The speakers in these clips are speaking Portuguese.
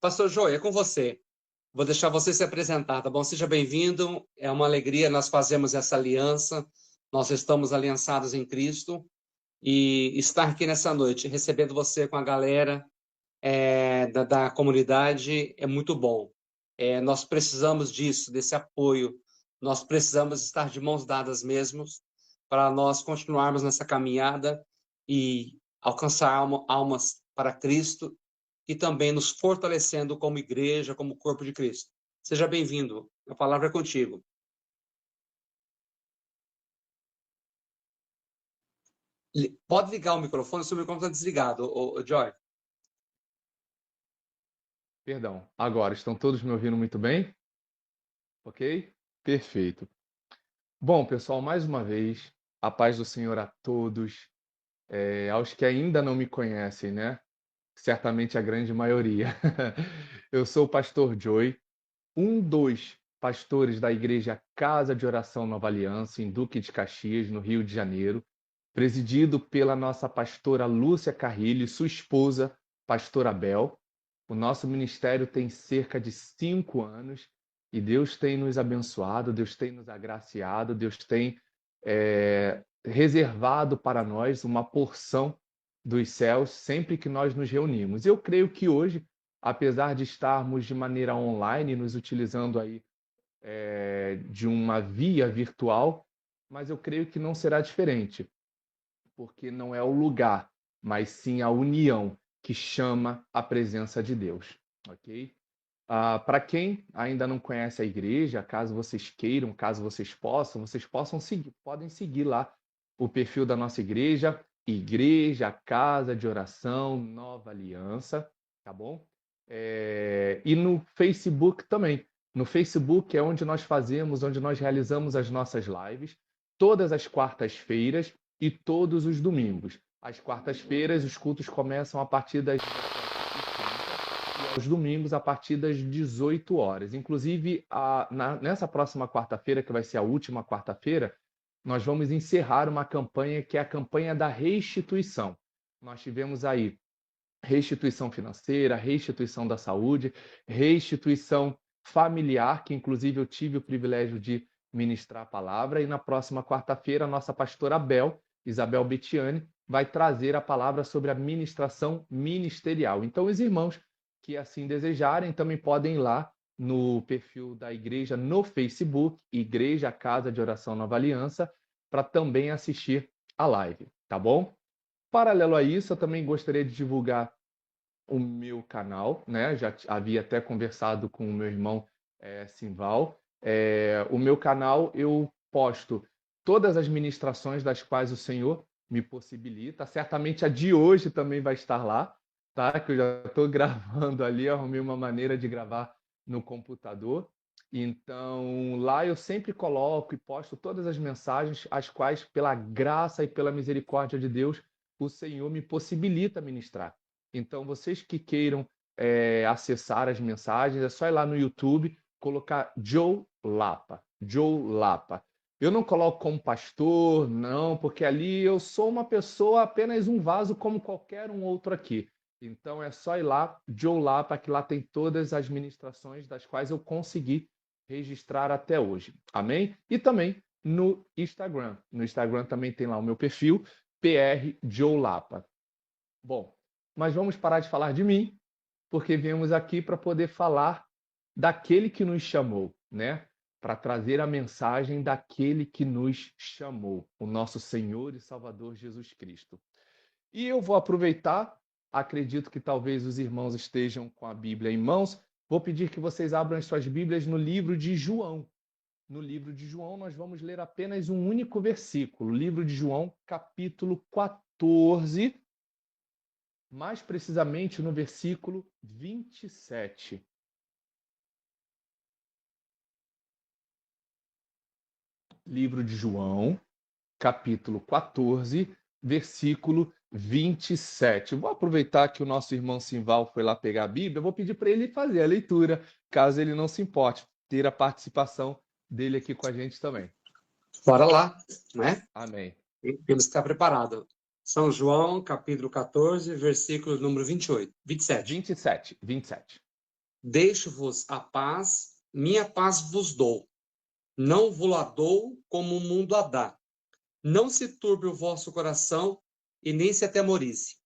Pastor Joey, é com você. Vou deixar você se apresentar, tá bom? Seja bem-vindo. É uma alegria nós fazemos essa aliança. Nós estamos aliançados em Cristo e estar aqui nessa noite, recebendo você com a galera da comunidade é muito bom. Nós precisamos disso, desse apoio. Nós precisamos estar de mãos dadas mesmo para nós continuarmos nessa caminhada e alcançar almas para Cristo e também nos fortalecendo como igreja, como corpo de Cristo. Seja bem-vindo. A palavra é contigo. Pode ligar o microfone, se o microfone está desligado, Joy. Perdão. Agora, estão todos me ouvindo muito bem? Ok? Perfeito. Bom, pessoal, mais uma vez, a paz do Senhor a todos. Aos que ainda não me conhecem, né? Certamente a grande maioria. Eu sou o pastor Joey, um dos pastores da Igreja Casa de Oração Nova Aliança, em Duque de Caxias, no Rio de Janeiro, presidido pela nossa pastora Lúcia Carrilho e sua esposa, pastora Bel. O nosso ministério tem cerca de 5 anos e Deus tem nos abençoado, Deus tem nos agraciado, Deus tem reservado para nós uma porção dos céus sempre que nós nos reunimos. Eu creio que hoje, apesar de estarmos de maneira online, nos utilizando aí de uma via virtual, mas eu creio que não será diferente, porque não é o lugar, mas sim a união que chama a presença de Deus, ok? Para quem ainda não conhece a igreja, caso vocês queiram, caso vocês possam seguir, podem seguir lá o perfil da nossa igreja, Igreja Casa de Oração Nova Aliança, tá bom? E no Facebook também. No Facebook é onde onde nós realizamos as nossas lives, todas as quartas-feiras e todos os domingos. Às quartas-feiras, os cultos começam a partir das 17h30 e aos domingos a partir das 18 horas. Inclusive, nessa próxima quarta-feira, que vai ser a última quarta-feira, nós vamos encerrar uma campanha que é a campanha da restituição. Nós tivemos aí restituição financeira, restituição da saúde, restituição familiar, que inclusive eu tive o privilégio de ministrar a palavra, e na próxima quarta-feira a nossa pastora Isabel Bettiani, vai trazer a palavra sobre a ministração ministerial. Então os irmãos que assim desejarem também podem ir lá no perfil da igreja no Facebook, Igreja Casa de Oração Nova Aliança, para também assistir a live, tá bom? Paralelo a isso, eu também gostaria de divulgar o meu canal, né? Já havia até conversado com o meu irmão Simval. O meu canal eu posto todas as ministrações das quais o Senhor me possibilita. Certamente a de hoje também vai estar lá, tá? Que eu já estou gravando ali, arrumei uma maneira de gravar no computador. Então, lá eu sempre coloco e posto todas as mensagens, as quais, pela graça e pela misericórdia de Deus, o Senhor me possibilita ministrar. Então, vocês que queiram acessar as mensagens, é só ir lá no YouTube, colocar Joe Lapa. Joe Lapa. Eu não coloco como pastor, não, porque ali eu sou uma pessoa, apenas um vaso como qualquer um outro aqui. Então, é só ir lá, Joe Lapa, que lá tem todas as ministrações das quais eu consegui registrar até hoje. Amém? E também no Instagram. No Instagram também tem lá o meu perfil, PR Joe Lapa. Bom, mas vamos parar de falar de mim, porque viemos aqui para poder falar daquele que nos chamou, né? Para trazer a mensagem daquele que nos chamou, o nosso Senhor e Salvador Jesus Cristo. E eu vou aproveitar, acredito que talvez os irmãos estejam com a Bíblia em mãos, vou pedir que vocês abram as suas Bíblias no livro de João. No livro de João, nós vamos ler apenas um único versículo, livro de João, capítulo 14, mais precisamente no versículo 27. Livro de João, capítulo 14, versículo 27. Vou aproveitar que o nosso irmão Simval foi lá pegar a Bíblia, vou pedir para ele fazer a leitura, caso ele não se importe, ter a participação dele aqui com a gente também. Bora lá, né? Amém. Temos que estar preparado. São João, capítulo 14, versículo número 27. 27. Deixo-vos a paz, minha paz vos dou. Não vou-la dou como o mundo a dá. Não se turbe o vosso coração e nem se atemorize.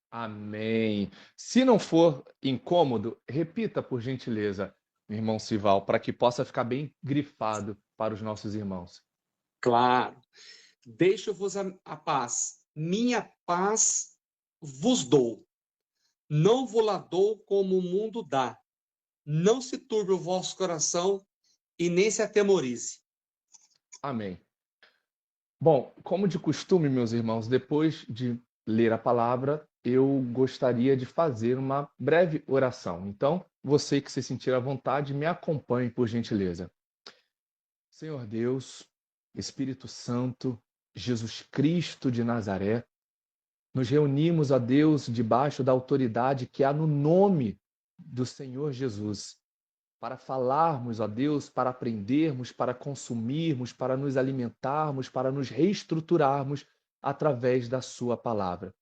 Amém. Se não for incômodo, repita, por gentileza, meu irmão Sival, para que possa ficar bem grifado para os nossos irmãos. Claro. Deixo-vos a paz, minha paz vos dou. Não vou-la dou como o mundo dá. Não se turbe o vosso coração e nem se atemorize. Amém. Bom, como de costume, meus irmãos, depois de ler a palavra, eu gostaria de fazer uma breve oração. Então, você que se sentir à vontade, me acompanhe, por gentileza. Senhor Deus, Espírito Santo, Jesus Cristo de Nazaré, nos reunimos, ó Deus, debaixo da autoridade que há no nome do Senhor Jesus, para falarmos, ó Deus, para aprendermos, para consumirmos, para nos alimentarmos, para nos reestruturarmos através da sua palavra.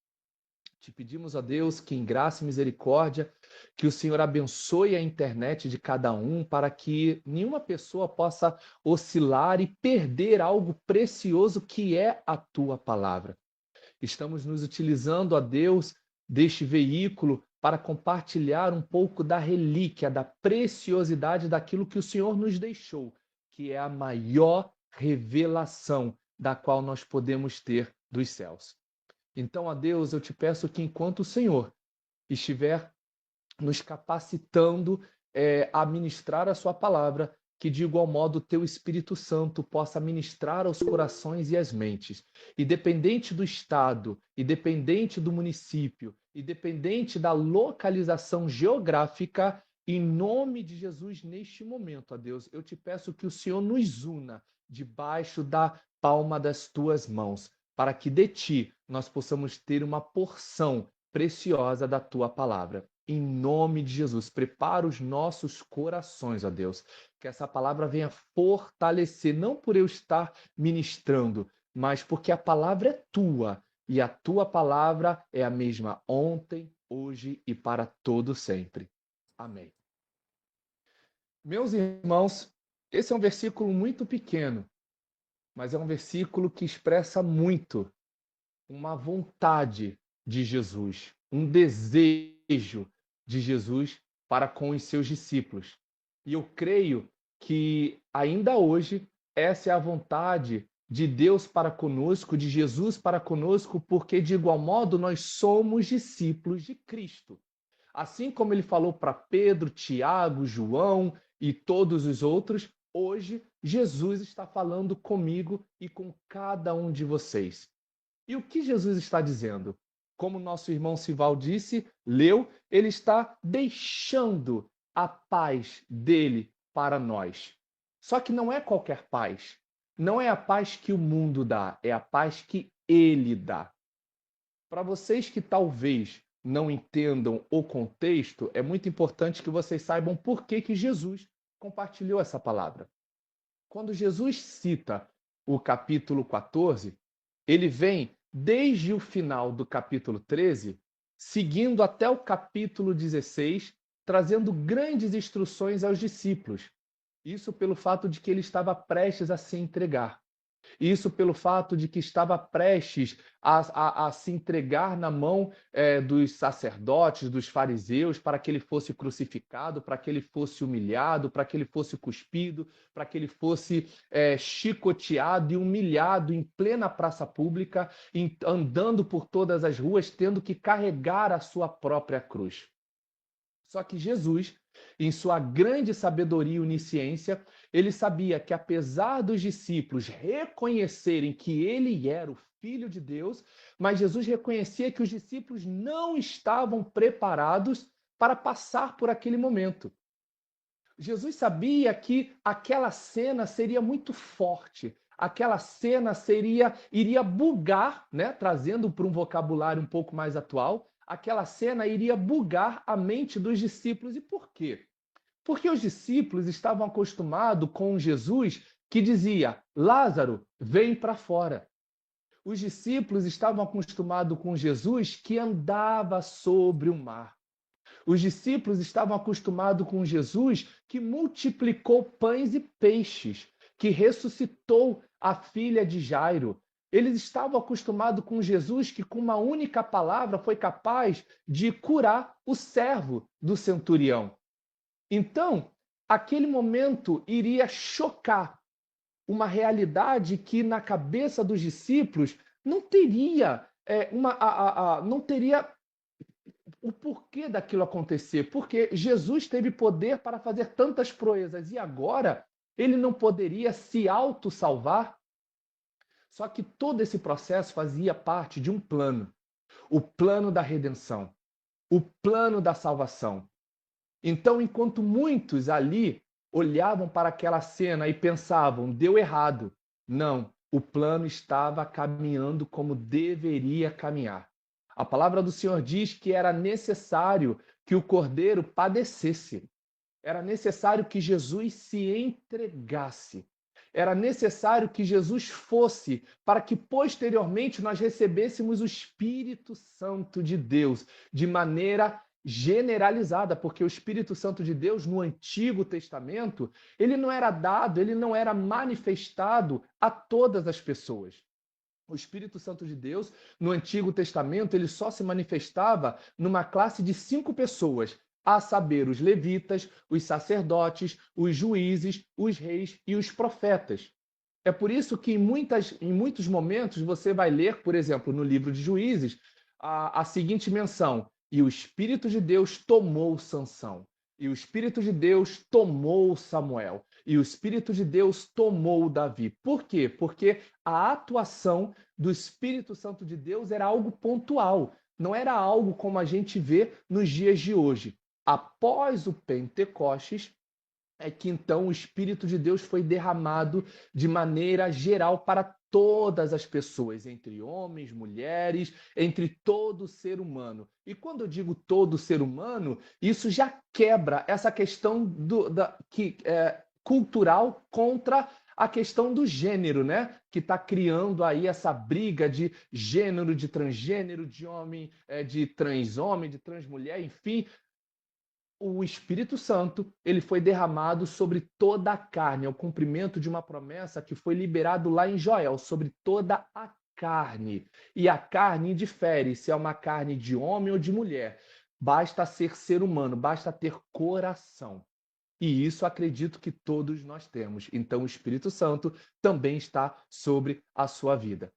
Te pedimos, ó Deus, que em graça e misericórdia, que o Senhor abençoe a internet de cada um, para que nenhuma pessoa possa oscilar e perder algo precioso que é a tua palavra. Estamos nos utilizando, ó Deus, deste veículo para compartilhar um pouco da relíquia, da preciosidade daquilo que o Senhor nos deixou, que é a maior revelação da qual nós podemos ter dos céus. Então, ó Deus, eu te peço que enquanto o Senhor estiver nos capacitando a ministrar a sua palavra, que de igual modo o teu Espírito Santo possa ministrar aos corações e às mentes. Independente do estado, independente do município, independente da localização geográfica, em nome de Jesus, neste momento, ó Deus, eu te peço que o Senhor nos una debaixo da palma das tuas mãos, para que de ti nós possamos ter uma porção preciosa da tua palavra. Em nome de Jesus, prepara os nossos corações, ó Deus, que essa palavra venha fortalecer, não por eu estar ministrando, mas porque a palavra é tua, e a tua palavra é a mesma ontem, hoje e para todo sempre. Amém. Meus irmãos, esse é um versículo muito pequeno, mas é um versículo que expressa muito uma vontade de Jesus, um desejo de Jesus para com os seus discípulos. E eu creio que ainda hoje essa é a vontade de Deus para conosco, de Jesus para conosco, porque de igual modo nós somos discípulos de Cristo. Assim como ele falou para Pedro, Tiago, João e todos os outros, hoje Jesus está falando comigo e com cada um de vocês. E o que Jesus está dizendo? Como nosso irmão Sival disse, leu, ele está deixando a paz dele para nós. Só que não é qualquer paz. Não é a paz que o mundo dá, é a paz que ele dá. Para vocês que talvez não entendam o contexto, é muito importante que vocês saibam por que Jesus compartilhou essa palavra. Quando Jesus cita o capítulo 14, ele vem desde o final do capítulo 13, seguindo até o capítulo 16, trazendo grandes instruções aos discípulos. Isso pelo fato de que ele estava prestes a se entregar. Isso pelo fato de que estava prestes a se entregar na mão dos sacerdotes, dos fariseus, para que ele fosse crucificado, para que ele fosse humilhado, para que ele fosse cuspido, para que ele fosse chicoteado e humilhado em plena praça pública, andando por todas as ruas, tendo que carregar a sua própria cruz. Só que Jesus, em sua grande sabedoria e onisciência, ele sabia que apesar dos discípulos reconhecerem que ele era o Filho de Deus, mas Jesus reconhecia que os discípulos não estavam preparados para passar por aquele momento. Jesus sabia que aquela cena seria muito forte, aquela cena iria bugar, né, trazendo para um vocabulário um pouco mais atual, aquela cena iria bugar a mente dos discípulos. E por quê? Porque os discípulos estavam acostumados com Jesus que dizia: Lázaro, vem para fora. Os discípulos estavam acostumados com Jesus que andava sobre o mar. Os discípulos estavam acostumados com Jesus que multiplicou pães e peixes, que ressuscitou a filha de Jairo. Eles estavam acostumados com Jesus que, com uma única palavra, foi capaz de curar o servo do centurião. Então, aquele momento iria chocar uma realidade que, na cabeça dos discípulos, não teria não teria o porquê daquilo acontecer, porque Jesus teve poder para fazer tantas proezas e agora ele não poderia se auto-salvar. Só que todo esse processo fazia parte de um plano, o plano da redenção, o plano da salvação. Então, enquanto muitos ali olhavam para aquela cena e pensavam, deu errado, não, o plano estava caminhando como deveria caminhar. A palavra do Senhor diz que era necessário que o cordeiro padecesse. Era necessário que Jesus se entregasse. Era necessário que Jesus fosse para que posteriormente nós recebêssemos o Espírito Santo de Deus de maneira generalizada, porque o Espírito Santo de Deus no Antigo Testamento, ele não era dado, ele não era manifestado a todas as pessoas. O Espírito Santo de Deus, no Antigo Testamento, ele só se manifestava numa classe de 5 pessoas, a saber, os levitas, os sacerdotes, os juízes, os reis e os profetas. É por isso que em muitos momentos você vai ler, por exemplo, no livro de Juízes, a seguinte menção: e o Espírito de Deus tomou Sansão, e o Espírito de Deus tomou Samuel, e o Espírito de Deus tomou Davi. Por quê? Porque a atuação do Espírito Santo de Deus era algo pontual, não era algo como a gente vê nos dias de hoje. Após o Pentecostes, é que então o Espírito de Deus foi derramado de maneira geral para todas as pessoas, entre homens, mulheres, entre todo ser humano. E quando eu digo todo ser humano, isso já quebra essa questão cultural contra a questão do gênero, né? Que está criando aí essa briga de gênero, de transgênero, de homem, de transhomem, de transmulher, enfim. O Espírito Santo, ele foi derramado sobre toda a carne, é o cumprimento de uma promessa que foi liberado lá em Joel, sobre toda a carne. E a carne difere se é uma carne de homem ou de mulher. Basta ser humano, basta ter coração. E isso acredito que todos nós temos. Então o Espírito Santo também está sobre a sua vida.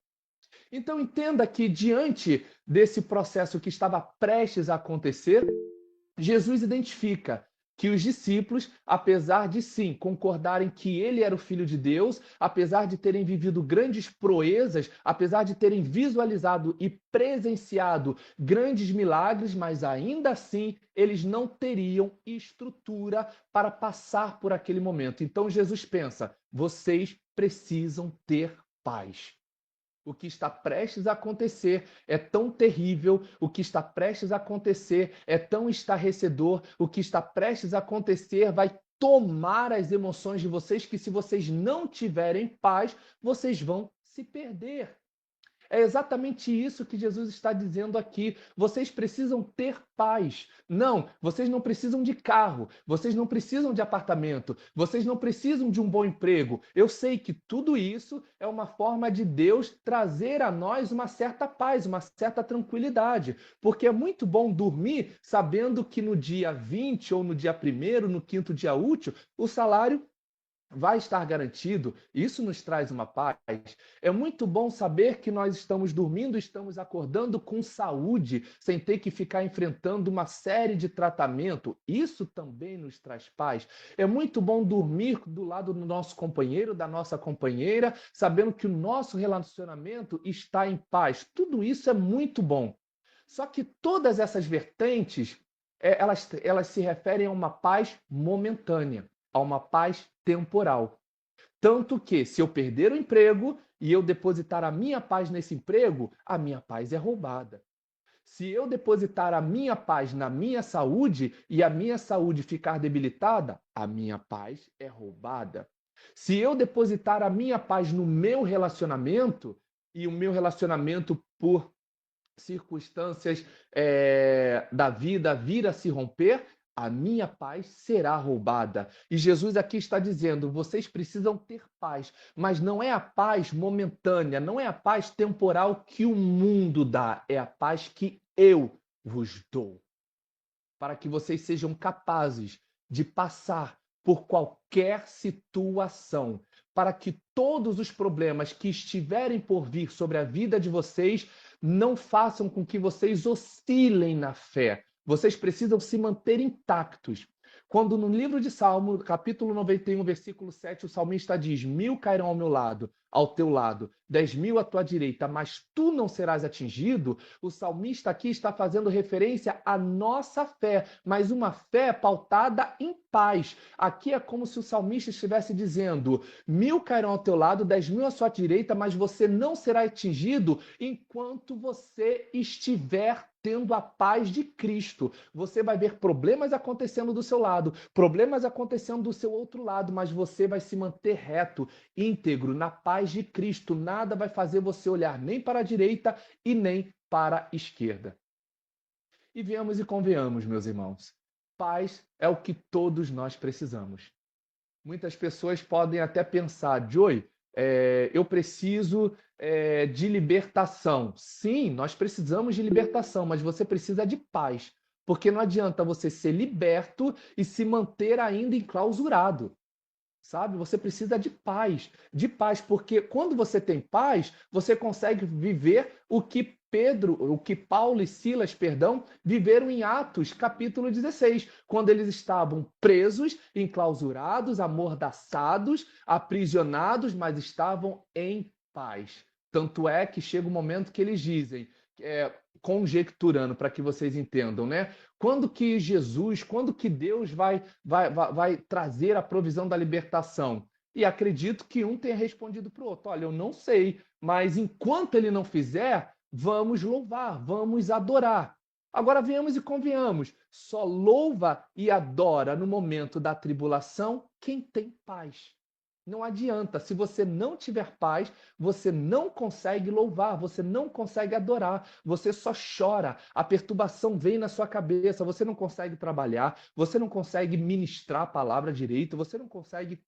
Então entenda que diante desse processo que estava prestes a acontecer, Jesus identifica que os discípulos, apesar de sim concordarem que ele era o Filho de Deus, apesar de terem vivido grandes proezas, apesar de terem visualizado e presenciado grandes milagres, mas ainda assim eles não teriam estrutura para passar por aquele momento. Então Jesus pensa: vocês precisam ter paz. O que está prestes a acontecer é tão terrível, o que está prestes a acontecer é tão estarrecedor, o que está prestes a acontecer vai tomar as emoções de vocês, que se vocês não tiverem paz, vocês vão se perder. É exatamente isso que Jesus está dizendo aqui. Vocês precisam ter paz. Não, vocês não precisam de carro, vocês não precisam de apartamento, vocês não precisam de um bom emprego. Eu sei que tudo isso é uma forma de Deus trazer a nós uma certa paz, uma certa tranquilidade. Porque é muito bom dormir sabendo que no dia 20 ou no dia 1º, no 5º dia útil, o salário vai estar garantido. Isso nos traz uma paz. É muito bom saber que nós estamos dormindo, estamos acordando com saúde, sem ter que ficar enfrentando uma série de tratamento. Isso também nos traz paz. É muito bom dormir do lado do nosso companheiro, da nossa companheira, sabendo que o nosso relacionamento está em paz. Tudo isso é muito bom. Só que todas essas vertentes, elas se referem a uma paz momentânea, a uma paz temporal. Tanto que, se eu perder o emprego e eu depositar a minha paz nesse emprego, a minha paz é roubada. Se eu depositar a minha paz na minha saúde e a minha saúde ficar debilitada, a minha paz é roubada. Se eu depositar a minha paz no meu relacionamento e o meu relacionamento por circunstâncias da vida vir a se romper, a minha paz será roubada. E Jesus aqui está dizendo, vocês precisam ter paz, mas não é a paz momentânea, não é a paz temporal que o mundo dá, é a paz que eu vos dou, para que vocês sejam capazes de passar por qualquer situação, para que todos os problemas que estiverem por vir sobre a vida de vocês não façam com que vocês oscilem na fé. Vocês precisam se manter intactos. Quando no livro de Salmo, capítulo 91, versículo 7, o salmista diz: 1000 cairão ao meu lado, ao teu lado, 10.000 à tua direita, mas tu não serás atingido, o salmista aqui está fazendo referência à nossa fé, mas uma fé pautada em paz. Aqui é como se o salmista estivesse dizendo: 1000 cairão ao teu lado, 10.000 à sua direita, mas você não será atingido enquanto você estiver tendo a paz de Cristo. Você vai ver problemas acontecendo do seu lado, problemas acontecendo do seu outro lado, mas você vai se manter reto, íntegro, na paz de Cristo. Nada vai fazer você olhar nem para a direita e nem para a esquerda. E venhamos e convenhamos, meus irmãos, paz é o que todos nós precisamos. Muitas pessoas podem até pensar, Joey, eu preciso de libertação. Sim, nós precisamos de libertação, mas você precisa de paz. Porque não adianta você ser liberto e se manter ainda enclausurado. Sabe? Você precisa de paz, porque quando você tem paz, você consegue viver o que Paulo e Silas, viveram em Atos, capítulo 16, quando eles estavam presos, enclausurados, amordaçados, aprisionados, mas estavam em paz. Tanto é que chega um momento que eles dizem, conjecturando para que vocês entendam, né? Quando que Deus vai trazer a provisão da libertação? E acredito que um tenha respondido para o outro, olha, eu não sei, mas enquanto ele não fizer, vamos louvar, vamos adorar. Agora venhamos e convenhamos, só louva e adora no momento da tribulação quem tem paz. Não adianta, se você não tiver paz, você não consegue louvar, você não consegue adorar, você só chora, a perturbação vem na sua cabeça, você não consegue trabalhar, você não consegue ministrar a palavra direito, você não consegue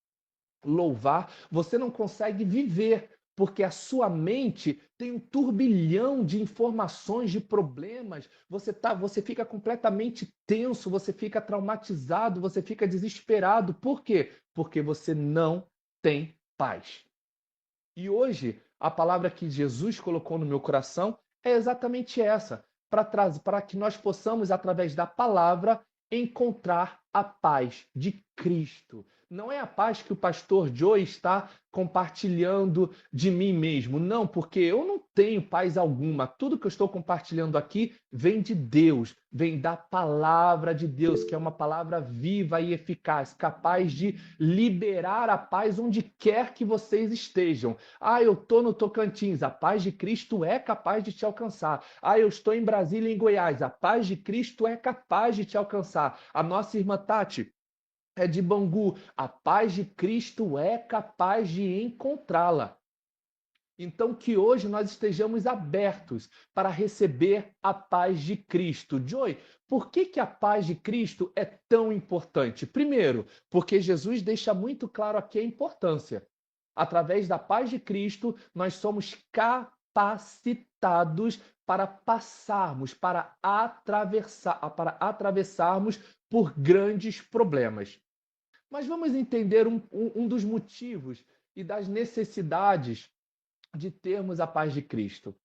louvar, você não consegue viver, porque a sua mente tem um turbilhão de informações, de problemas, você fica completamente tenso, você fica traumatizado, você fica desesperado. Por quê? Porque você não tem paz. E hoje, a palavra que Jesus colocou no meu coração é exatamente essa, para que nós possamos, através da palavra, encontrar a paz de Cristo. Não é a paz que o pastor Joe está compartilhando de mim mesmo. Não, porque eu não tenho paz alguma. Tudo que eu estou compartilhando aqui vem de Deus, vem da palavra de Deus, que é uma palavra viva e eficaz, capaz de liberar a paz onde quer que vocês estejam. Ah, eu estou no Tocantins, a paz de Cristo é capaz de te alcançar. Ah, eu estou em Brasília, em Goiás, a paz de Cristo é capaz de te alcançar. A nossa irmã Tati é de Bangu, a paz de Cristo é capaz de encontrá-la. Então, que hoje nós estejamos abertos para receber a paz de Cristo. Joy, por que a paz de Cristo é tão importante? Primeiro, porque Jesus deixa muito claro aqui a importância. Através da paz de Cristo, nós somos capacitados para passarmos, para atravessarmos por grandes problemas. Mas vamos entender um dos motivos e das necessidades de termos a paz de Cristo.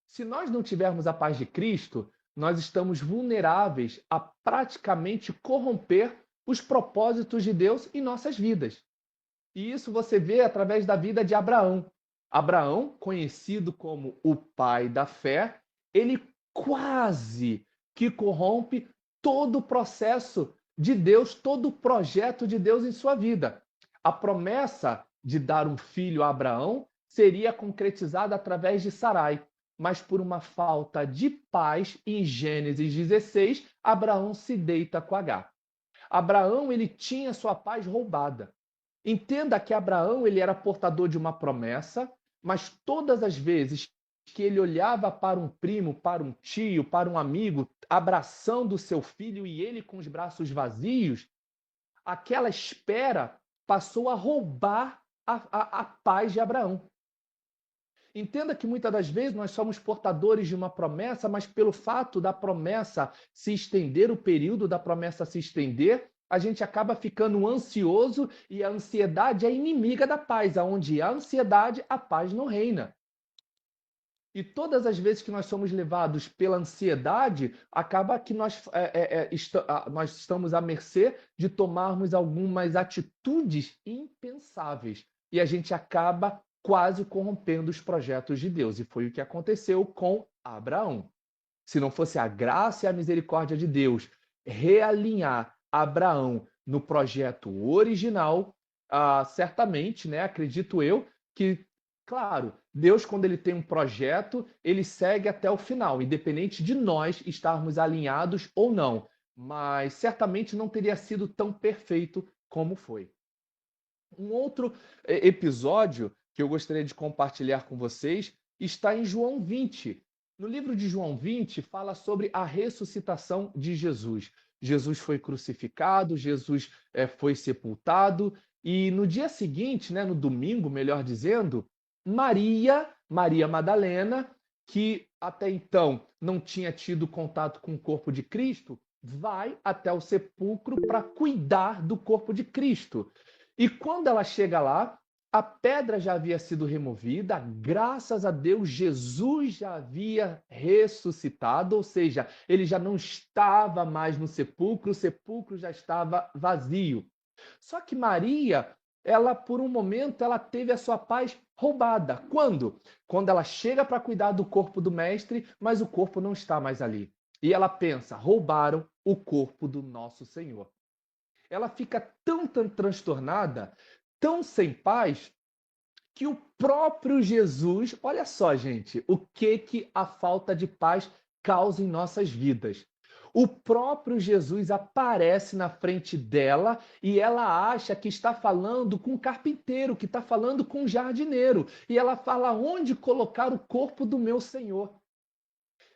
Se nós não tivermos a paz de Cristo, nós estamos vulneráveis a praticamente corromper os propósitos de Deus em nossas vidas. E isso você vê através da vida de Abraão. Abraão, conhecido como o pai da fé, ele quase que corrompe todo o processo de Deus, todo o projeto de Deus em sua vida. A promessa de dar um filho a Abraão seria concretizada através de Sarai, mas por uma falta de paz, em Gênesis 16, Abraão se deita com Agar. Abraão, ele tinha sua paz roubada. Entenda que Abraão, ele era portador de uma promessa, mas todas as vezes que ele olhava para um primo, para um tio, para um amigo, abraçando o seu filho e ele com os braços vazios, aquela espera passou a roubar a paz de Abraão. Entenda que muitas das vezes nós somos portadores de uma promessa, mas pelo fato da promessa se estender, o período da promessa se estender, a gente acaba ficando ansioso e a ansiedade é inimiga da paz. Onde há ansiedade, a paz não reina. E todas as vezes que nós somos levados pela ansiedade, acaba que nós estamos à mercê de tomarmos algumas atitudes impensáveis. E a gente acaba quase corrompendo os projetos de Deus. E foi o que aconteceu com Abraão. Se não fosse a graça e a misericórdia de Deus realinhar Abraão no projeto original, certamente, né, acredito eu, que, claro, Deus, quando ele tem um projeto, ele segue até o final, independente de nós estarmos alinhados ou não. Mas certamente não teria sido tão perfeito como foi. Um outro episódio que eu gostaria de compartilhar com vocês está em João 20. No livro de João 20, fala sobre a ressuscitação de Jesus. Jesus foi crucificado, Jesus foi sepultado, e no dia seguinte, né, no domingo, melhor dizendo, Maria Madalena, que até então não tinha tido contato com o corpo de Cristo, vai até o sepulcro para cuidar do corpo de Cristo. E quando ela chega lá, a pedra já havia sido removida, graças a Deus, Jesus já havia ressuscitado, ou seja, ele já não estava mais no sepulcro, o sepulcro já estava vazio. Só que Maria, ela por um momento, ela teve a sua paz roubada. Quando? Quando ela chega para cuidar do corpo do mestre, mas o corpo não está mais ali. E ela pensa, roubaram o corpo do nosso Senhor. Ela fica tão transtornada, tão sem paz, que o próprio Jesus, olha só, gente, o que a falta de paz causa em nossas vidas. O próprio Jesus aparece na frente dela e ela acha que está falando com o carpinteiro, que está falando com o jardineiro. E ela fala: onde colocar o corpo do meu Senhor?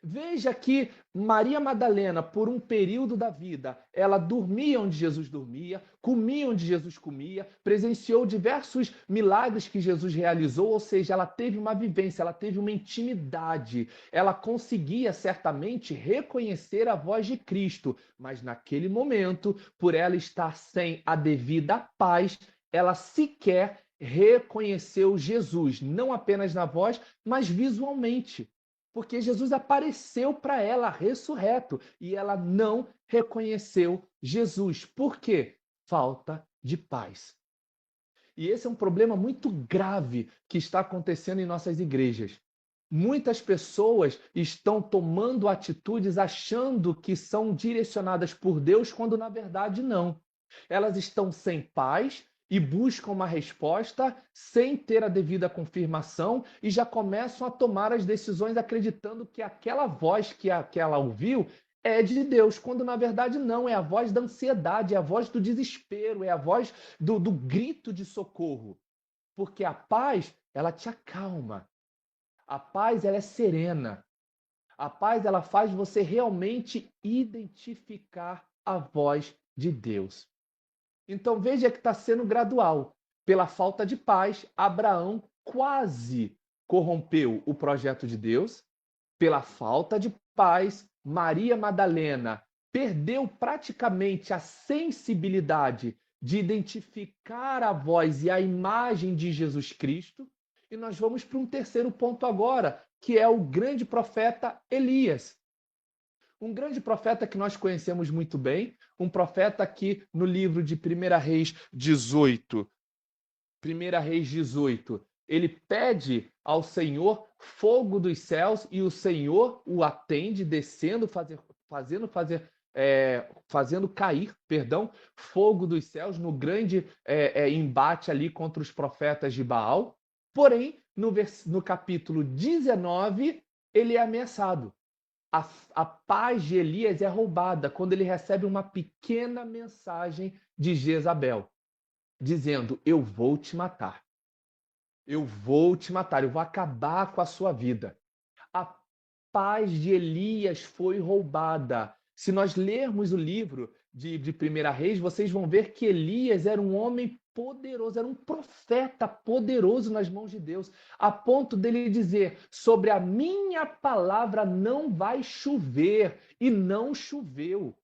Veja que Maria Madalena, por um período da vida, ela dormia onde Jesus dormia, comia onde Jesus comia, presenciou diversos milagres que Jesus realizou, ou seja, ela teve uma vivência, ela teve uma intimidade, ela conseguia certamente reconhecer a voz de Cristo, mas naquele momento, por ela estar sem a devida paz, ela sequer reconheceu Jesus, não apenas na voz, mas visualmente. Porque Jesus apareceu para ela ressurreto e ela não reconheceu Jesus. Por quê? Falta de paz. E esse é um problema muito grave que está acontecendo em nossas igrejas. Muitas pessoas estão tomando atitudes achando que são direcionadas por Deus, quando na verdade não. Elas estão sem paz e buscam uma resposta sem ter a devida confirmação e já começam a tomar as decisões acreditando que aquela voz que ela ouviu é de Deus, quando na verdade não, é a voz da ansiedade, é a voz do desespero, é a voz do grito de socorro. Porque a paz, ela te acalma. A paz, ela é serena. A paz, ela faz você realmente identificar a voz de Deus. Então veja que está sendo gradual. Pela falta de paz, Abraão quase corrompeu o projeto de Deus. Pela falta de paz, Maria Madalena perdeu praticamente a sensibilidade de identificar a voz e a imagem de Jesus Cristo. E nós vamos para um terceiro ponto agora, que é o grande profeta Elias. Um grande profeta que nós conhecemos muito bem, um profeta que no livro de 1 Reis 18, ele pede ao Senhor fogo dos céus e o Senhor o atende, descendo, fazendo cair, fogo dos céus no grande embate ali contra os profetas de Baal. Porém, no capítulo 19, ele é ameaçado. A paz de Elias é roubada quando ele recebe uma pequena mensagem de Jezabel, dizendo: eu vou te matar. Eu vou te matar, eu vou acabar com a sua vida. paz de Elias foi roubada. Se nós lermos o livro de 1 Reis, vocês vão ver que Elias era um homem poderoso, era um profeta poderoso nas mãos de Deus, a ponto dele dizer: sobre a minha palavra não vai chover, e não choveu.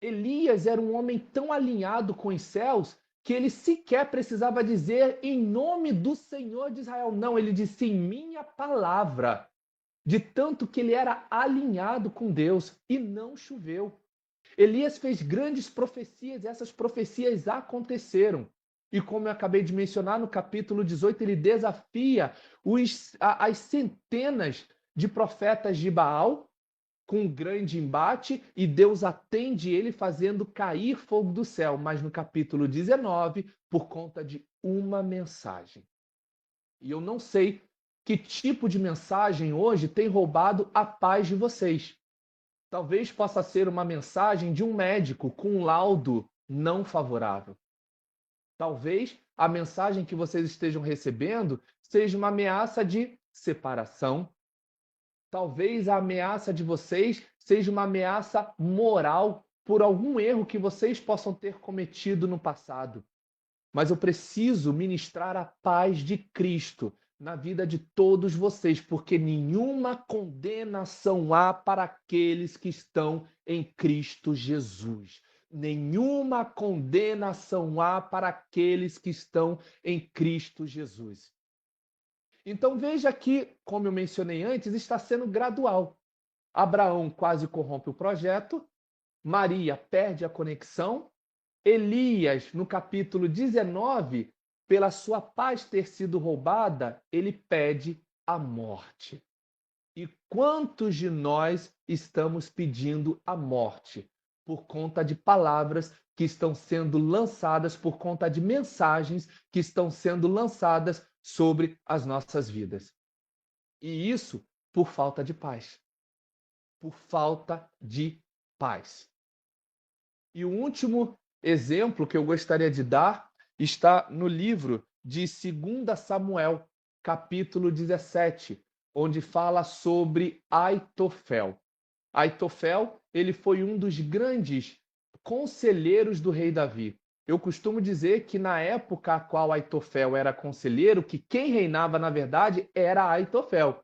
Elias era um homem tão alinhado com os céus que ele sequer precisava dizer em nome do Senhor de Israel. Não, ele disse em minha palavra. De tanto que ele era alinhado com Deus, e não choveu. Elias fez grandes profecias e essas profecias aconteceram. E como eu acabei de mencionar, no capítulo 18, ele desafia as centenas de profetas de Baal com um grande embate, e Deus atende ele fazendo cair fogo do céu. Mas no capítulo 19, por conta de uma mensagem. E eu não sei que tipo de mensagem hoje tem roubado a paz de vocês. Talvez possa ser uma mensagem de um médico com um laudo não favorável. Talvez a mensagem que vocês estejam recebendo seja uma ameaça de separação. Talvez a ameaça de vocês seja uma ameaça moral por algum erro que vocês possam ter cometido no passado. Mas eu preciso ministrar a paz de Cristo na vida de todos vocês, porque nenhuma condenação há para aqueles que estão em Cristo Jesus. Nenhuma condenação há para aqueles que estão em Cristo Jesus. Então veja que, como eu mencionei antes, está sendo gradual. Abraão quase corrompe o projeto, Maria perde a conexão, Elias, no capítulo 19, pela sua paz ter sido roubada, ele pede a morte. E quantos de nós estamos pedindo a morte por conta de palavras que estão sendo lançadas, por conta de mensagens que estão sendo lançadas sobre as nossas vidas? E isso por falta de paz. Por falta de paz. E o último exemplo que eu gostaria de dar está no livro de 2 Samuel, capítulo 17, onde fala sobre Aitofel. Aitofel, ele foi um dos grandes conselheiros do rei Davi. Eu costumo dizer que na época a qual Aitofel era conselheiro, que quem reinava na verdade era Aitofel.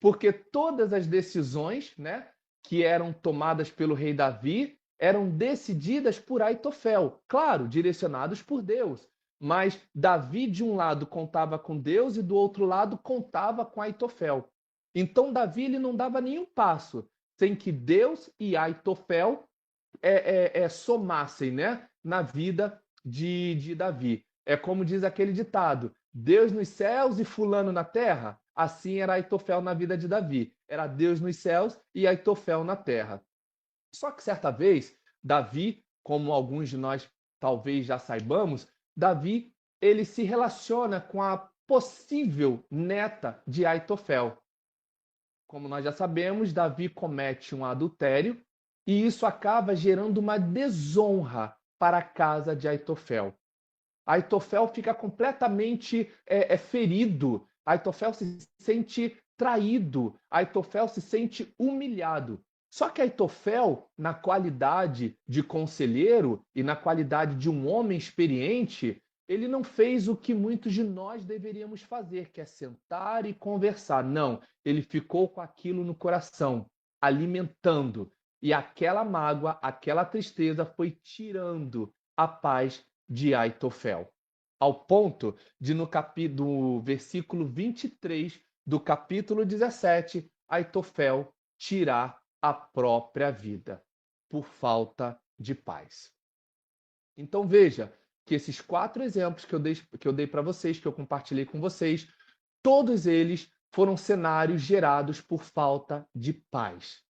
Porque todas as decisões, né, que eram tomadas pelo rei Davi eram decididas por Aitofel, claro, direcionados por Deus. Mas Davi, de um lado, contava com Deus e do outro lado, contava com Aitofel. Então, Davi ele não dava nenhum passo sem que Deus e Aitofel somassem, né, na vida de Davi. É como diz aquele ditado: Deus nos céus e fulano na terra. Assim era Aitofel na vida de Davi. Era Deus nos céus e Aitofel na terra. Só que certa vez, Davi, como alguns de nós talvez já saibamos, Davi ele se relaciona com a possível neta de Aitofel. Como nós já sabemos, Davi comete um adultério e isso acaba gerando uma desonra para a casa de Aitofel. Aitofel fica completamente ferido, Aitofel se sente traído, Aitofel se sente humilhado. Só que Aitofel, na qualidade de conselheiro e na qualidade de um homem experiente, ele não fez o que muitos de nós deveríamos fazer, que é sentar e conversar. Não, ele ficou com aquilo no coração, alimentando. E aquela mágoa, aquela tristeza foi tirando a paz de Aitofel. Ao ponto de, no versículo 23 do capítulo 17, Aitofel tirar a própria vida por falta de paz. Então veja que esses 4 exemplos que eu dei para vocês, que eu compartilhei com vocês, todos eles foram cenários gerados por falta de paz.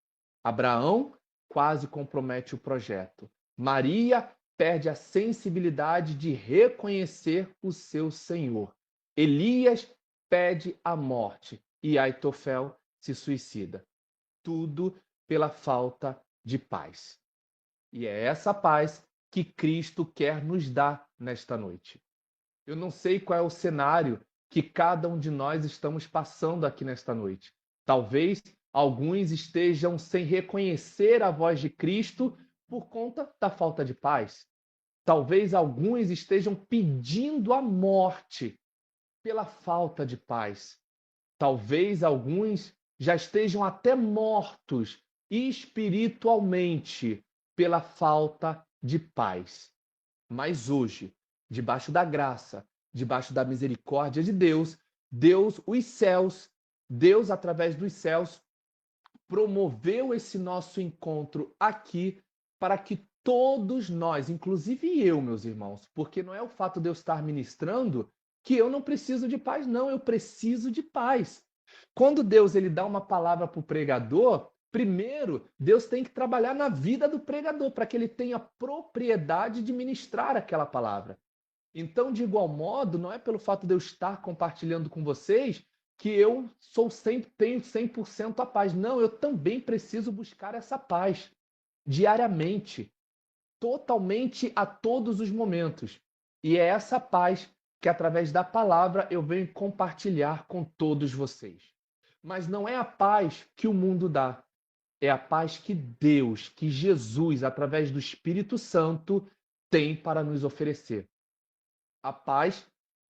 Abraão quase compromete o projeto. Maria perde a sensibilidade de reconhecer o seu Senhor. Elias pede a morte e Aitofel se suicida. Tudo pela falta de paz. E é essa paz que Cristo quer nos dar nesta noite. Eu não sei qual é o cenário que cada um de nós estamos passando aqui nesta noite. Talvez alguns estejam sem reconhecer a voz de Cristo por conta da falta de paz. Talvez alguns estejam pedindo a morte pela falta de paz. Talvez alguns já estejam até mortos espiritualmente pela falta de paz. Mas hoje, debaixo da graça, debaixo da misericórdia de Deus, Deus, através dos céus, promoveu esse nosso encontro aqui para que todos nós, inclusive eu, meus irmãos, porque não é o fato de eu estar ministrando que eu não preciso de paz, não, eu preciso de paz. Quando Deus ele dá uma palavra para o pregador, primeiro Deus tem que trabalhar na vida do pregador para que ele tenha propriedade de ministrar aquela palavra. Então, de igual modo, não é pelo fato de eu estar compartilhando com vocês que eu tenho 100% a paz. Não, eu também preciso buscar essa paz diariamente, totalmente a todos os momentos. E é essa paz que, através da palavra, eu venho compartilhar com todos vocês. Mas não é a paz que o mundo dá, é a paz que Deus, que Jesus, através do Espírito Santo, tem para nos oferecer. A paz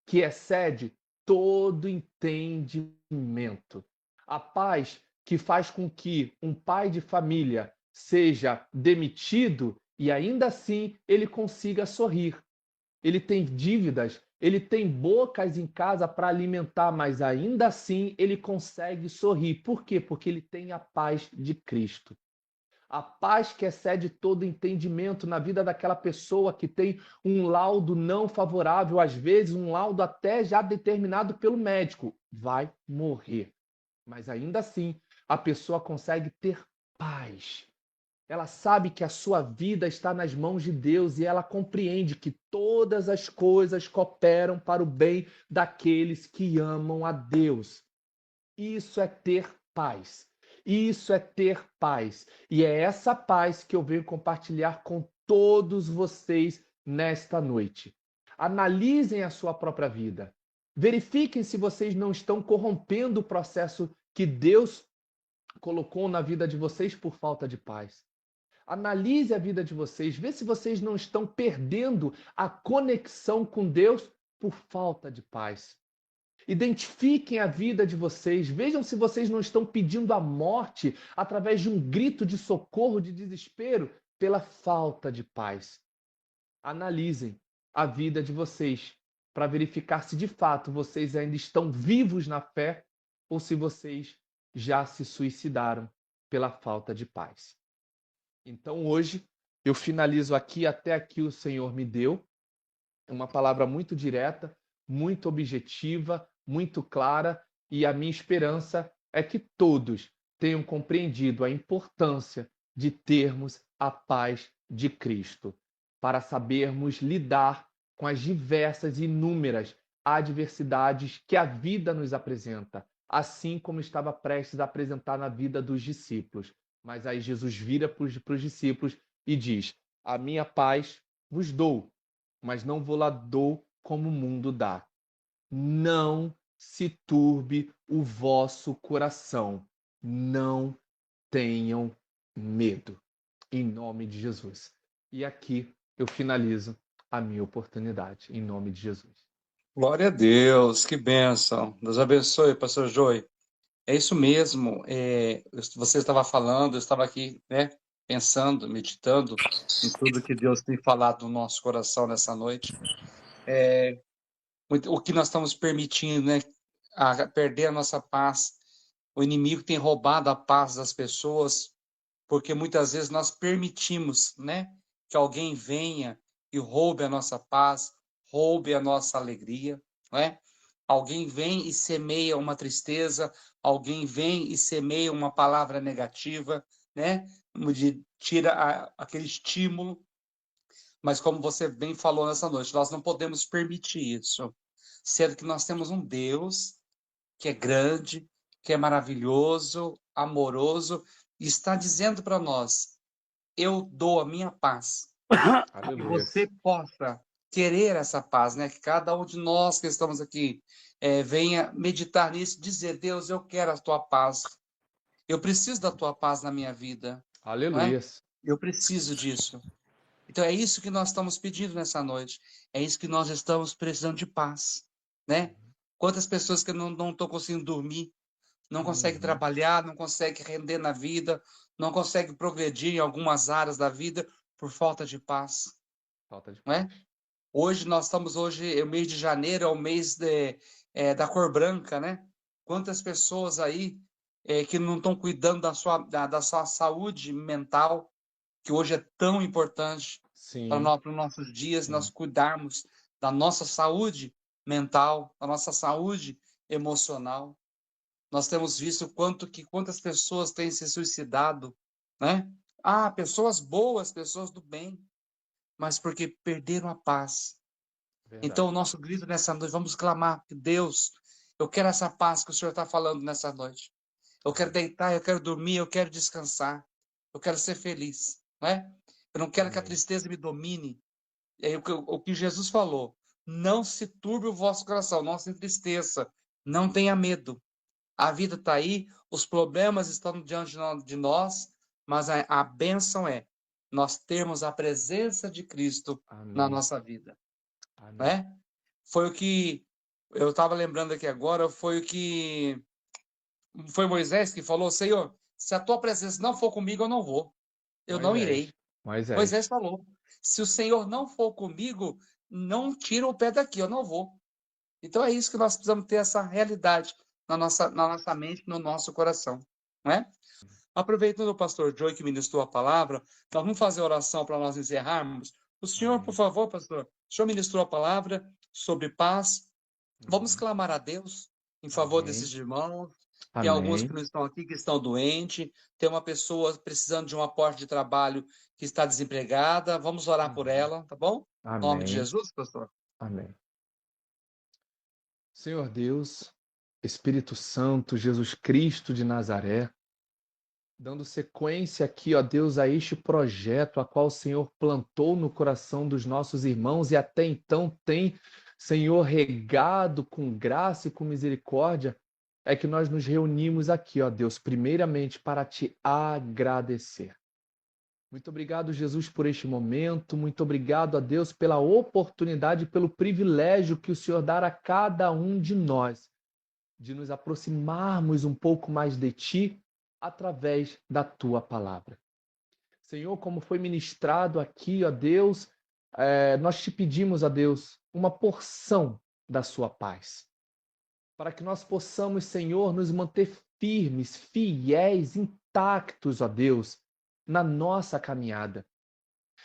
que excede todo entendimento. A paz que faz com que um pai de família seja demitido e ainda assim ele consiga sorrir. Ele tem dívidas, ele tem bocas em casa para alimentar, mas ainda assim ele consegue sorrir. Por quê? Porque ele tem a paz de Cristo. A paz que excede todo entendimento na vida daquela pessoa que tem um laudo não favorável, às vezes um laudo até já determinado pelo médico, vai morrer. Mas ainda assim, a pessoa consegue ter paz. Ela sabe que a sua vida está nas mãos de Deus e ela compreende que todas as coisas cooperam para o bem daqueles que amam a Deus. Isso é ter paz. Isso é ter paz. E é essa paz que eu venho compartilhar com todos vocês nesta noite. Analisem a sua própria vida. Verifiquem se vocês não estão corrompendo o processo que Deus colocou na vida de vocês por falta de paz. Analise a vida de vocês, vê se vocês não estão perdendo a conexão com Deus por falta de paz. Identifiquem a vida de vocês, vejam se vocês não estão pedindo a morte através de um grito de socorro, de desespero, pela falta de paz. Analisem a vida de vocês para verificar se de fato vocês ainda estão vivos na fé ou se vocês já se suicidaram pela falta de paz. Então hoje eu finalizo aqui, até aqui o Senhor me deu uma palavra muito direta, muito objetiva, muito clara, e a minha esperança é que todos tenham compreendido a importância de termos a paz de Cristo, para sabermos lidar com as diversas e inúmeras adversidades que a vida nos apresenta, assim como estava prestes a apresentar na vida dos discípulos. Mas aí Jesus vira para os discípulos e diz: a minha paz vos dou, mas não vou lá dou como o mundo dá. Não se turbe o vosso coração. Não tenham medo. Em nome de Jesus. E aqui eu finalizo a minha oportunidade. Em nome de Jesus. Glória a Deus, que bênção. Deus abençoe, pastor Joey. É isso mesmo. Você estava falando, eu estava aqui, né, pensando, meditando em tudo que Deus tem falado no nosso coração nessa noite. O que nós estamos permitindo, né, a perder a nossa paz. O inimigo tem roubado a paz das pessoas, porque muitas vezes nós permitimos, né, que alguém venha e roube a nossa paz, roube a nossa alegria, não é? Alguém vem e semeia uma tristeza, alguém vem e semeia uma palavra negativa, né? Tira aquele estímulo. Mas como você bem falou nessa noite, nós não podemos permitir isso, sendo que nós temos um Deus que é grande, que é maravilhoso, amoroso, e está dizendo para nós: eu dou a minha paz. Que Aleluia. você possa querer essa paz, né? Que cada um de nós que estamos aqui venha meditar nisso, dizer: Deus, eu quero a tua paz. Eu preciso da tua paz na minha vida, não é? Aleluias. Eu preciso disso. Então é isso que nós estamos pedindo nessa noite. É isso que nós estamos precisando de paz, né? Quantas pessoas que não estão conseguindo dormir, não conseguem Uhum. trabalhar, não conseguem render na vida, não conseguem progredir em algumas áreas da vida por falta de paz, Falta de não é? paz. Hoje, é o mês de janeiro, é o mês da cor branca, né? Quantas pessoas aí que não estão cuidando da sua saúde mental, que hoje é tão importante Sim, para os nossos dias, nós sim. cuidarmos da nossa saúde mental, da nossa saúde emocional. Nós temos visto quantas pessoas têm se suicidado, né? Ah, pessoas boas, pessoas do bem, mas porque perderam a paz. Então, o Verdade. nosso grito nessa noite, vamos clamar que Deus, eu quero essa paz que o Senhor está falando nessa noite. Eu quero Amém. deitar, eu quero dormir, eu quero descansar, eu quero ser feliz, né? Eu não quero que a Amém. tristeza me domine. É o que Jesus falou. Não se turbe o vosso coração, não se entristeça, não tenha medo. A vida está aí, os problemas estão diante de nós, mas a bênção é nós termos a presença de Cristo na Amém. nossa vida, Amém. né? Foi o que eu estava lembrando aqui agora, foi Moisés que falou: Senhor, se a tua presença não for comigo, eu não vou, eu não Moisés. irei. Moisés Moisés. falou: se o Senhor não for comigo, não tira o pé daqui, eu não vou. Então é isso que nós precisamos ter essa realidade na nossa mente, no nosso coração, não é? Aproveitando o pastor Joey que ministrou a palavra, nós vamos fazer oração para nós encerrarmos. O senhor, por Amém. favor, pastor, o senhor ministrou a palavra sobre paz. Vamos Uhum. clamar a Deus em favor desses Amém. irmãos. Tem alguns que Amém. não estão aqui, que estão doentes. Tem uma pessoa precisando de um aporte de trabalho que está desempregada. Vamos orar por Uhum. ela, tá bom? Em nome de Amém. Jesus, pastor. Amém. Senhor Deus, Espírito Santo, Jesus Cristo de Nazaré, dando sequência aqui, ó Deus, a este projeto a qual o Senhor plantou no coração dos nossos irmãos e até então tem, Senhor, regado com graça e com misericórdia, é que nós nos reunimos aqui, ó Deus, primeiramente para te agradecer. Muito obrigado, Jesus, por este momento. Muito obrigado a Deus pela oportunidade, pelo privilégio que o Senhor dá a cada um de nós de nos aproximarmos um pouco mais de Ti através da Tua palavra. Senhor, como foi ministrado aqui, ó Deus, nós te pedimos, ó Deus, uma porção da Sua paz, para que nós possamos, Senhor, nos manter firmes, fiéis, intactos, ó Deus, na nossa caminhada.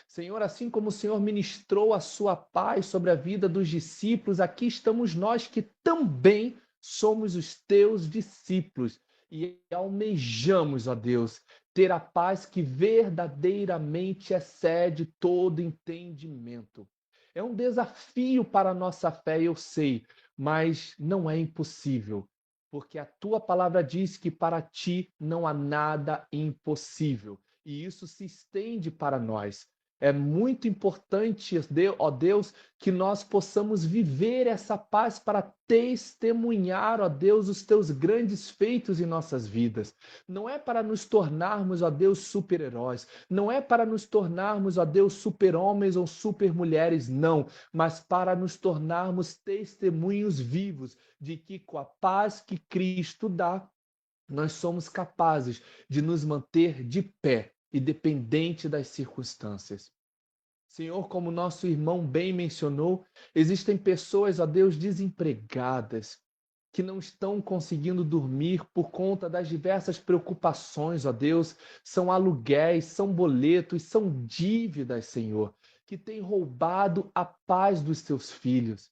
Senhor, assim como o Senhor ministrou a sua paz sobre a vida dos discípulos, aqui estamos nós que também somos os teus discípulos e almejamos, ó Deus, ter a paz que verdadeiramente excede todo entendimento. É um desafio para a nossa fé, eu sei, mas não é impossível, porque a tua palavra diz que para ti não há nada impossível, e isso se estende para nós. É muito importante, ó Deus, que nós possamos viver essa paz para testemunhar, ó Deus, os teus grandes feitos em nossas vidas. Não é para nos tornarmos, ó Deus, super-heróis. Não é para nos tornarmos, ó Deus, super-homens ou super-mulheres, não. Mas para nos tornarmos testemunhos vivos de que com a paz que Cristo dá, nós somos capazes de nos manter de pé, independente das circunstâncias. Senhor, como nosso irmão bem mencionou, existem pessoas, ó Deus, desempregadas, que não estão conseguindo dormir por conta das diversas preocupações, ó Deus, são aluguéis, são boletos, são dívidas, Senhor, que têm roubado a paz dos teus filhos.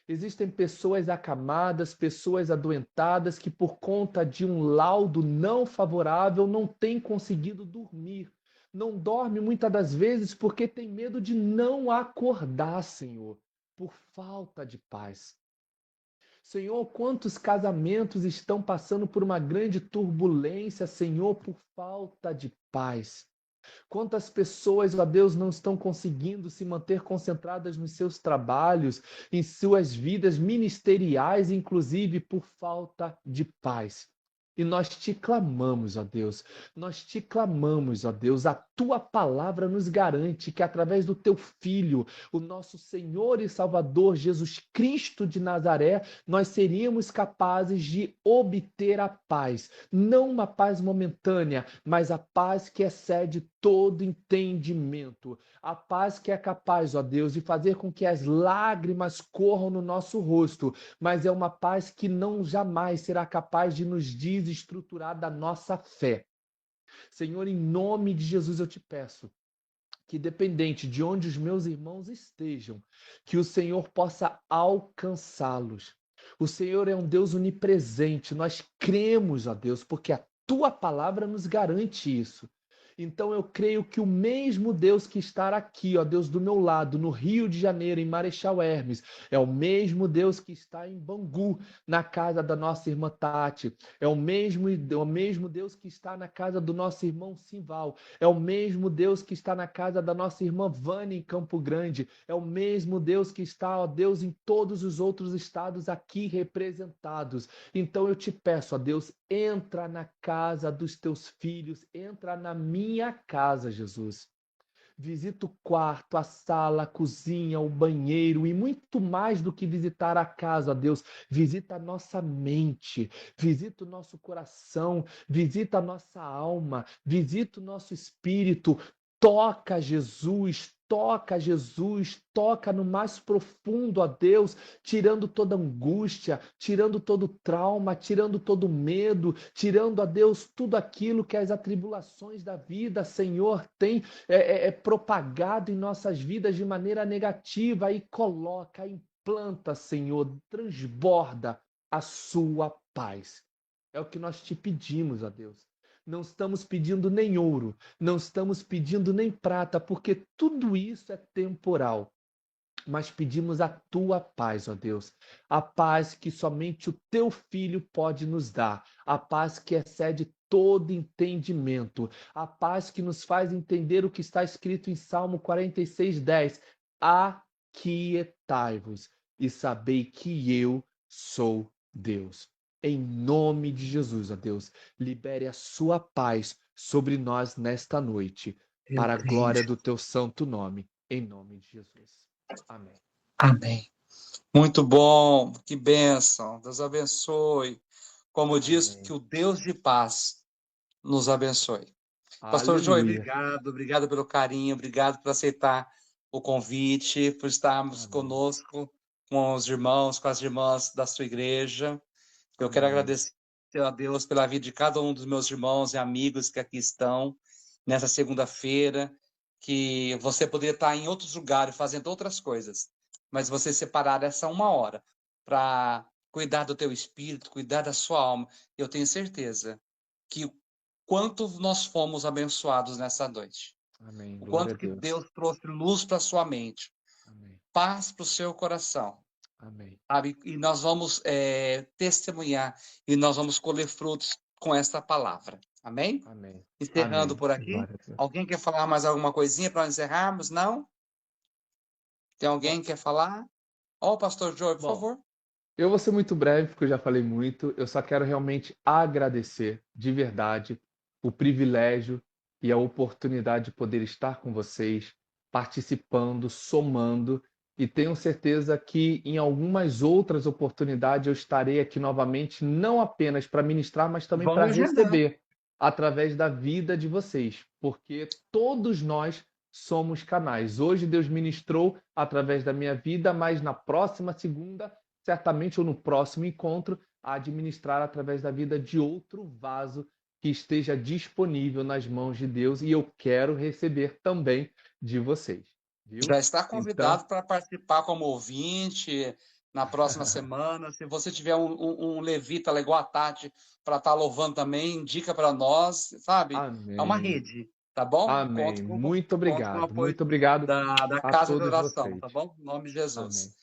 Existem pessoas acamadas, pessoas adoentadas que, por conta de um laudo não favorável, não têm conseguido dormir. Não dorme muitas das vezes porque tem medo de não acordar, Senhor, por falta de paz. Senhor, quantos casamentos estão passando por uma grande turbulência, Senhor, por falta de paz. Quantas pessoas, ó Deus, não estão conseguindo se manter concentradas nos seus trabalhos, em suas vidas ministeriais, inclusive por falta de paz. E nós te clamamos, ó Deus, nós te clamamos, ó Deus, a tua palavra nos garante que através do teu Filho, o nosso Senhor e Salvador Jesus Cristo de Nazaré, nós seríamos capazes de obter a paz, não uma paz momentânea, mas a paz que excede todo entendimento, a paz que é capaz, ó Deus, de fazer com que as lágrimas corram no nosso rosto, mas é uma paz que não jamais será capaz de nos desestruturar da nossa fé. Senhor, em nome de Jesus eu te peço que, dependente de onde os meus irmãos estejam, que o Senhor possa alcançá-los. O Senhor é um Deus onipresente, nós cremos, ó Deus, porque a tua palavra nos garante isso. Então eu creio que o mesmo Deus que está aqui, ó Deus, do meu lado, no Rio de Janeiro, em Marechal Hermes, é o mesmo Deus que está em Bangu, na casa da nossa irmã Tati, é o mesmo Deus que está na casa do nosso irmão Simval, é o mesmo Deus que está na casa da nossa irmã Vânia em Campo Grande, é o mesmo Deus que está, ó Deus, em todos os outros estados aqui representados. Então eu te peço, ó Deus, entra na casa dos teus filhos, entra na minha casa, Jesus. Visita o quarto, a sala, a cozinha, o banheiro e muito mais do que visitar a casa, ó Deus. Visita a nossa mente, visita o nosso coração, visita a nossa alma, visita o nosso espírito. Toca Jesus, toca no mais profundo, ó Deus, tirando toda angústia, tirando todo trauma, tirando todo medo, tirando, ó Deus, tudo aquilo que as atribulações da vida, Senhor, tem propagado em nossas vidas de maneira negativa e coloca, implanta, Senhor, transborda a sua paz. É o que nós te pedimos, ó Deus. Não estamos pedindo nem ouro, não estamos pedindo nem prata, porque tudo isso é temporal. Mas pedimos a tua paz, ó Deus, a paz que somente o teu Filho pode nos dar, a paz que excede todo entendimento, a paz que nos faz entender o que está escrito em Salmo 46:10. Aquietai-vos e sabei que eu sou Deus. Em nome de Jesus, ó Deus, libere a sua paz sobre nós nesta noite, Eu para a creio. glória do teu santo nome, em nome de Jesus. Amém. Amém. Muito bom, que bênção. Deus abençoe. Como diz, que Amém. o Deus de paz nos abençoe. Pastor Joey, Aleluia. obrigado pelo carinho, obrigado por aceitar o convite, por estarmos Amém. conosco, com os irmãos, com as irmãs da sua igreja. Eu quero Amém. agradecer a Deus pela vida de cada um dos meus irmãos e amigos que aqui estão nessa segunda-feira, que você poderia estar em outros lugares fazendo outras coisas, mas você separar essa uma hora para cuidar do teu espírito, cuidar da sua alma. Eu tenho certeza que o quanto nós fomos abençoados nessa noite, Amém. o Glória a quanto que Deus. Deus trouxe luz para sua mente, Amém. paz para o seu coração, Amém. sabe? E nós vamos testemunhar e nós vamos colher frutos com essa palavra. Amém? Amém. Encerrando Amém. por aqui. Glória a Deus. Alguém quer falar mais alguma coisinha para encerrarmos? Não? Tem alguém Bom, que quer falar? Ó, Pastor Joe, por bom, favor. eu vou ser muito breve, porque eu já falei muito. Eu só quero realmente agradecer de verdade o privilégio e a oportunidade de poder estar com vocês, participando, somando, e tenho certeza que em algumas outras oportunidades eu estarei aqui novamente, não apenas para ministrar, mas também para Vamos agendar. receber através da vida de vocês, porque todos nós somos canais. Hoje Deus ministrou através da minha vida, mas na próxima segunda, certamente, ou no próximo encontro, a administrar através da vida de outro vaso que esteja disponível nas mãos de Deus, e eu quero receber também de vocês, Já viu? está Então, convidado para participar como ouvinte na próxima semana. Se você tiver um levita igual a Tati para estar louvando também, indica para nós, sabe? É uma amém. rede, tá bom? Amém. Conto com o apoio Muito obrigado da a Casa de todos Oração, vocês. tá bom? Em nome de Jesus. Amém.